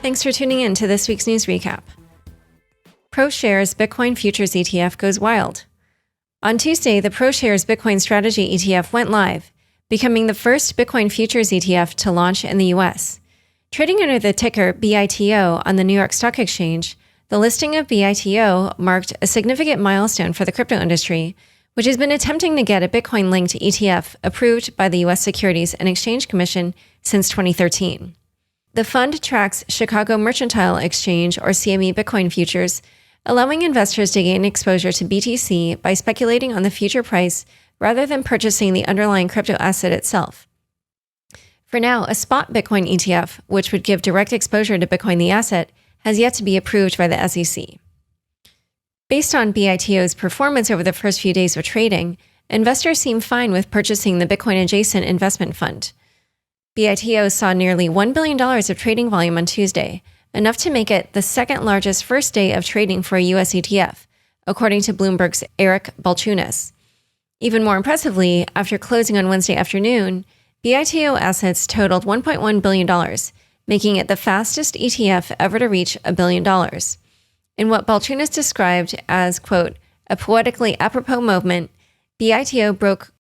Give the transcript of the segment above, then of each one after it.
Thanks for tuning in to this week's news recap. ProShares Bitcoin Futures ETF goes wild. On Tuesday, the ProShares Bitcoin Strategy ETF went live, becoming the first Bitcoin Futures ETF to launch in the US. Trading under the ticker BITO on the New York Stock Exchange, the listing of BITO marked a significant milestone for the crypto industry, which has been attempting to get a Bitcoin-linked ETF approved by the US Securities and Exchange Commission since 2013. The fund tracks Chicago Mercantile Exchange, or CME Bitcoin futures, allowing investors to gain exposure to BTC by speculating on the future price rather than purchasing the underlying crypto asset itself. For now, a spot Bitcoin ETF, which would give direct exposure to Bitcoin the asset, has yet to be approved by the SEC. Based on BITO's performance over the first few days of trading, investors seem fine with purchasing the Bitcoin-adjacent investment fund. BITO saw nearly $1 billion of trading volume on Tuesday, enough to make it the second largest first day of trading for a US ETF, according to Bloomberg's Eric Balchunas. Even more impressively, after closing on Wednesday afternoon, BITO assets totaled $1.1 billion, making it the fastest ETF ever to reach $1 billion. In what Balchunas described as, quote, a poetically apropos moment, BITO broke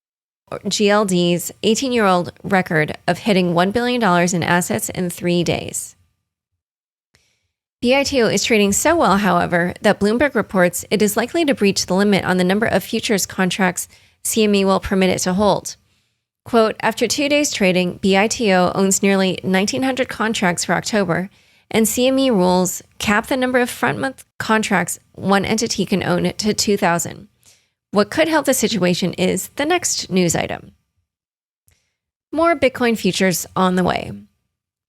GLD's 18-year-old record of hitting $1 billion in assets in 3 days. BITO is trading so well, however, that Bloomberg reports it is likely to breach the limit on the number of futures contracts CME will permit it to hold. Quote, after 2 days trading, BITO owns nearly 1,900 contracts for October, and CME rules cap the number of front-month contracts one entity can own to 2,000. What could help the situation is the next news item. More Bitcoin futures on the way.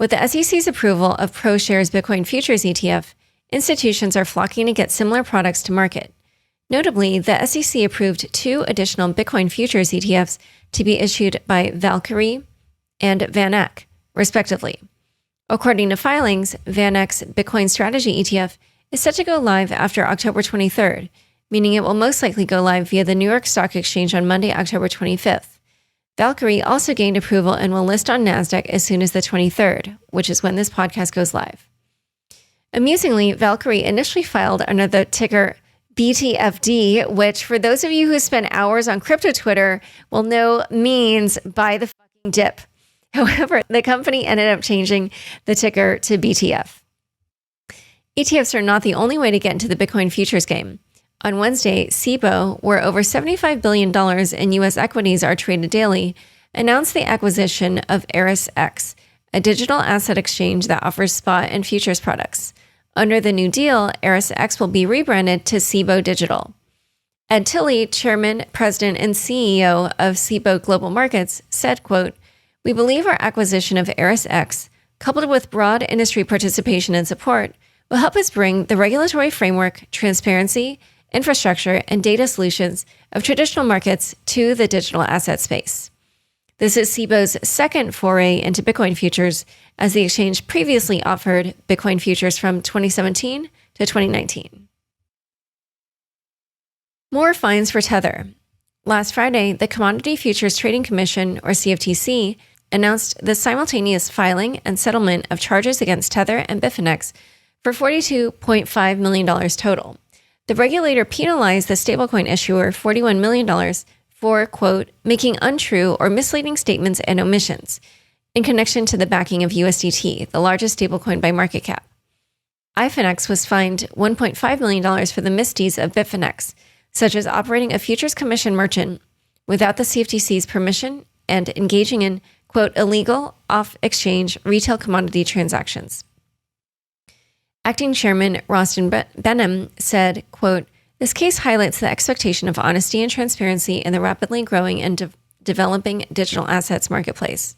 With the SEC's approval of ProShares Bitcoin Futures ETF, institutions are flocking to get similar products to market. Notably, the SEC approved 2 additional Bitcoin Futures ETFs to be issued by Valkyrie and VanEck, respectively. According to filings, VanEck's Bitcoin Strategy ETF is set to go live after October 23rd, meaning it will most likely go live via the New York Stock Exchange on Monday, October 25th. Valkyrie also gained approval and will list on NASDAQ as soon as the 23rd, which is when this podcast goes live. Amusingly, Valkyrie initially filed under the ticker BTFD, which for those of you who spend hours on crypto Twitter will know means buy the fucking dip. However, the company ended up changing the ticker to BTF. ETFs are not the only way to get into the Bitcoin futures game. On Wednesday, Cboe, where over $75 billion in U.S. equities are traded daily, announced the acquisition of ErisX, a digital asset exchange that offers spot and futures products. Under the new deal, ErisX will be rebranded to Cboe Digital. Ed Tilly, chairman, president, and CEO of Cboe Global Markets, said, quote, we believe our acquisition of ErisX, coupled with broad industry participation and support, will help us bring the regulatory framework, transparency, infrastructure, and data solutions of traditional markets to the digital asset space. This is Cboe's second foray into Bitcoin futures, as the exchange previously offered Bitcoin futures from 2017 to 2019. More fines for Tether. Last Friday, the Commodity Futures Trading Commission, or CFTC, announced the simultaneous filing and settlement of charges against Tether and Bitfinex for $42.5 million total. The regulator penalized the stablecoin issuer $41 million for, quote, making untrue or misleading statements and omissions in connection to the backing of USDT, the largest stablecoin by market cap. iFinex was fined $1.5 million for the misdeeds of Bitfinex, such as operating a futures commission merchant without the CFTC's permission and engaging in, quote, illegal off-exchange retail commodity transactions. Acting Chairman Rostin Benham said, quote, this case highlights the expectation of honesty and transparency in the rapidly growing and developing digital assets marketplace.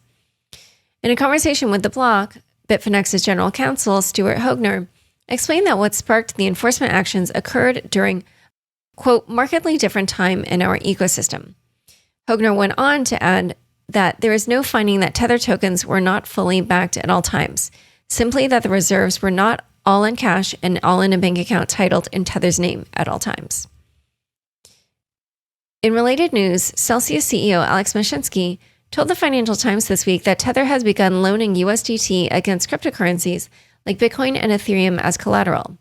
In a conversation with The Block, Bitfinex's general counsel, Stuart Hoegner, explained that what sparked the enforcement actions occurred during, quote, markedly different time in our ecosystem. Hoegner went on to add that there is no finding that Tether tokens were not fully backed at all times, simply that the reserves were not all in cash and all in a bank account titled in Tether's name at all times. In related news, Celsius CEO Alex Mashinsky told the Financial Times this week that Tether has begun loaning USDT against cryptocurrencies like Bitcoin and Ethereum, as collateral.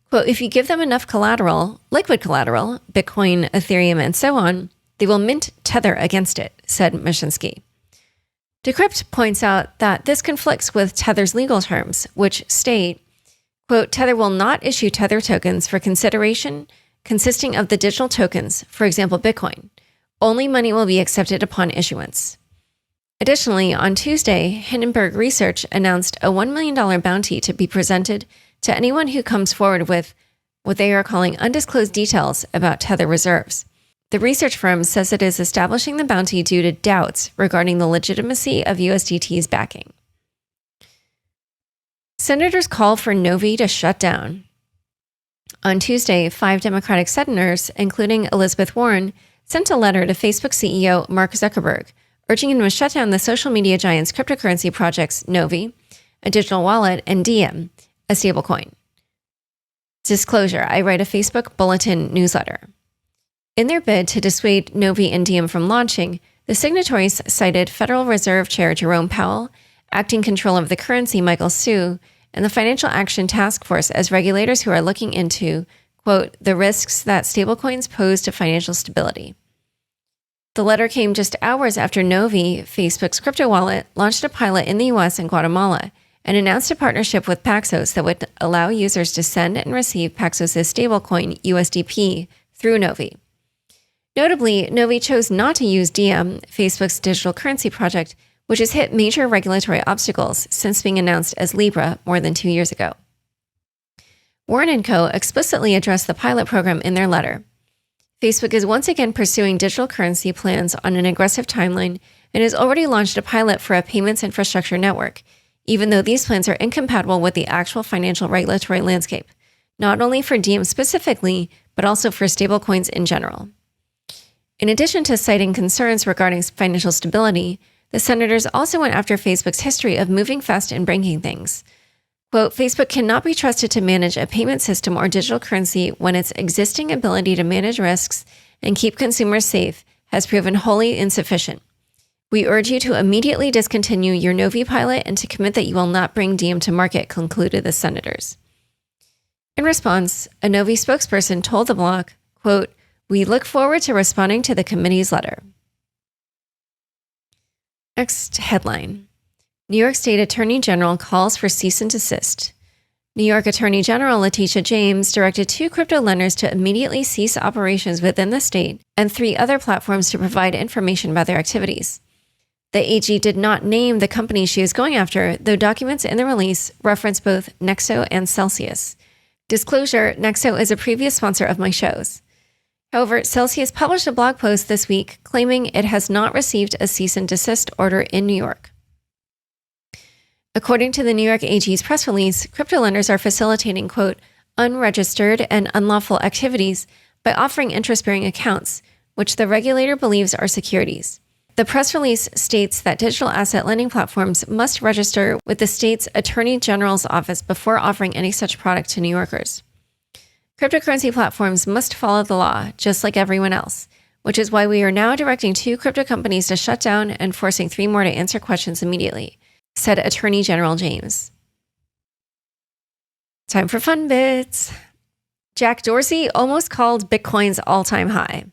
Quote, if you give them enough collateral, liquid collateral, Bitcoin, Ethereum, and so on, they will mint Tether against it, said Mashinsky. Decrypt points out that this conflicts with Tether's legal terms, which state, quote, Tether will not issue Tether tokens for consideration consisting of the digital tokens, for example, Bitcoin. Only money will be accepted upon issuance. Additionally, on Tuesday, Hindenburg Research announced a $1 million bounty to be presented to anyone who comes forward with what they are calling undisclosed details about Tether reserves. The research firm says it is establishing the bounty due to doubts regarding the legitimacy of USDT's backing. Senators call for Novi to shut down. On Tuesday, 5 Democratic senators, including Elizabeth Warren, sent a letter to Facebook CEO Mark Zuckerberg, urging him to shut down the social media giant's cryptocurrency projects Novi, a digital wallet, and Diem, a stablecoin. Disclosure, I write a Facebook bulletin newsletter. In their bid to dissuade Novi and Diem from launching, the signatories cited Federal Reserve Chair Jerome Powell, acting controller of the currency Michael Hsu, and the Financial Action Task Force as regulators who are looking into, quote, the risks that stablecoins pose to financial stability. The letter came just hours after Novi, Facebook's crypto wallet, launched a pilot in the US and Guatemala and announced a partnership with Paxos that would allow users to send and receive Paxos' stablecoin USDP through Novi. Notably, Novi chose not to use Diem, Facebook's digital currency project, which has hit major regulatory obstacles since being announced as Libra more than 2 years ago. Warren & Co. explicitly addressed the pilot program in their letter. Facebook is once again pursuing digital currency plans on an aggressive timeline and has already launched a pilot for a payments infrastructure network, even though these plans are incompatible with the actual financial regulatory landscape, not only for Diem specifically, but also for stablecoins in general. In addition to citing concerns regarding financial stability, the senators also went after Facebook's history of moving fast and breaking things. Quote, Facebook cannot be trusted to manage a payment system or digital currency when its existing ability to manage risks and keep consumers safe has proven wholly insufficient. We urge you to immediately discontinue your Novi pilot and to commit that you will not bring Diem to market, concluded the senators. In response, a Novi spokesperson told the bloc, quote, we look forward to responding to the committee's letter. Next headline. New York State Attorney General calls for cease and desist. New York Attorney General Letitia James directed 2 crypto lenders to immediately cease operations within the state and 3 other platforms to provide information about their activities. The AG did not name the company she is going after, though documents in the release reference both Nexo and Celsius. Disclosure, Nexo is a previous sponsor of my shows. However, Celsius published a blog post this week claiming it has not received a cease and desist order in New York. According to the New York AG's press release, crypto lenders are facilitating, quote, unregistered and unlawful activities by offering interest-bearing accounts, which the regulator believes are securities. The press release states that digital asset lending platforms must register with the state's Attorney General's office before offering any such product to New Yorkers. Cryptocurrency platforms must follow the law, just like everyone else, which is why we are now directing 2 crypto companies to shut down and forcing 3 more to answer questions immediately, said Attorney General James. Time for fun bits. Jack Dorsey almost called Bitcoin's all-time high.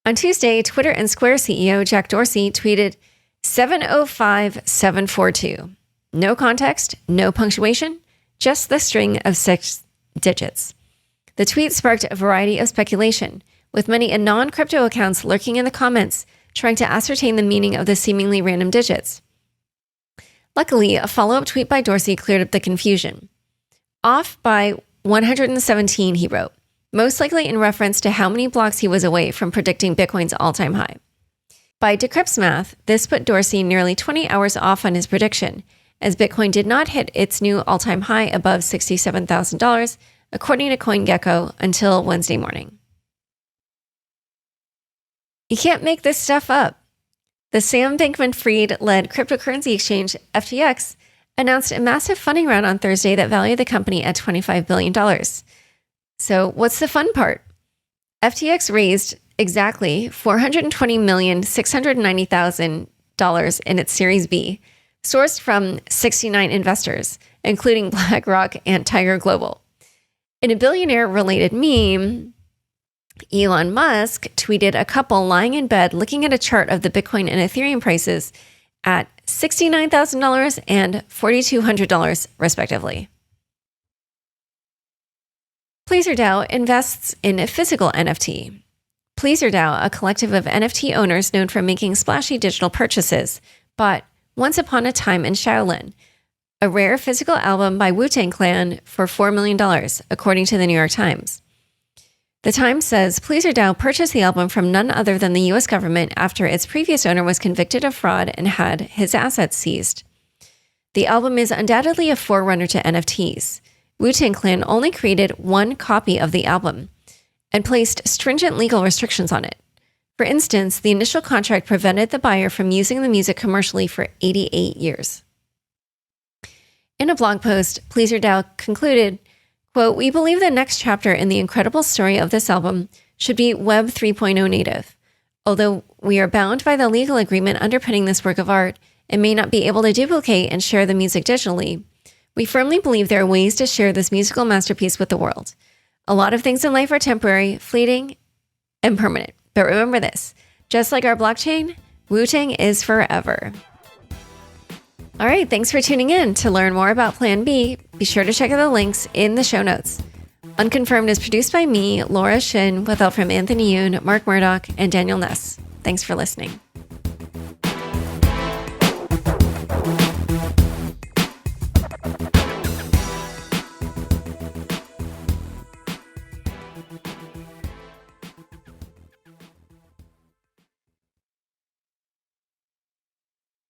On Tuesday, Twitter and Square CEO Jack Dorsey tweeted 705,742. No context, no punctuation, just the string of 6 digits. The tweet sparked a variety of speculation, with many non-crypto accounts lurking in the comments, trying to ascertain the meaning of the seemingly random digits. Luckily, a follow-up tweet by Dorsey cleared up the confusion. Off by 117, he wrote, most likely in reference to how many blocks he was away from predicting Bitcoin's all-time high. By Decrypt's math, this put Dorsey nearly 20 hours off on his prediction, as Bitcoin did not hit its new all-time high above $67,000, according to CoinGecko, until Wednesday morning. You can't make this stuff up. The Sam Bankman-Fried-led cryptocurrency exchange, FTX, announced a massive funding round on Thursday that valued the company at $25 billion. So what's the fun part? FTX raised exactly $420,690,000 in its Series B, sourced from 69 investors, including BlackRock and Tiger Global. In a billionaire-related meme, Elon Musk tweeted a couple lying in bed looking at a chart of the Bitcoin and Ethereum prices at $69,000 and $4,200, respectively. PleasrDAO invests in physical NFT. PleasrDAO, a collective of NFT owners known for making splashy digital purchases, bought Once Upon a Time in Shaolin, a rare physical album by Wu-Tang Clan, for $4 million, according to the New York Times. The Times says PleasrDAO purchased the album from none other than the U.S. government after its previous owner was convicted of fraud and had his assets seized. The album is undoubtedly a forerunner to NFTs. Wu-Tang Clan only created one copy of the album and placed stringent legal restrictions on it. For instance, the initial contract prevented the buyer from using the music commercially for 88 years. In a blog post, PleasrDAO concluded, quote, "We believe the next chapter in the incredible story of this album should be Web 3.0 native. Although we are bound by the legal agreement underpinning this work of art and may not be able to duplicate and share the music digitally, we firmly believe there are ways to share this musical masterpiece with the world. A lot of things in life are temporary, fleeting, and permanent. But remember this, just like our blockchain, Wu-Tang is forever." All right, thanks for tuning in. To learn more about Plan B, be sure to check out the links in the show notes. Unconfirmed is produced by me, Laura Shin, with help from Anthony Yoon, Mark Murdoch, and Daniel Ness. Thanks for listening.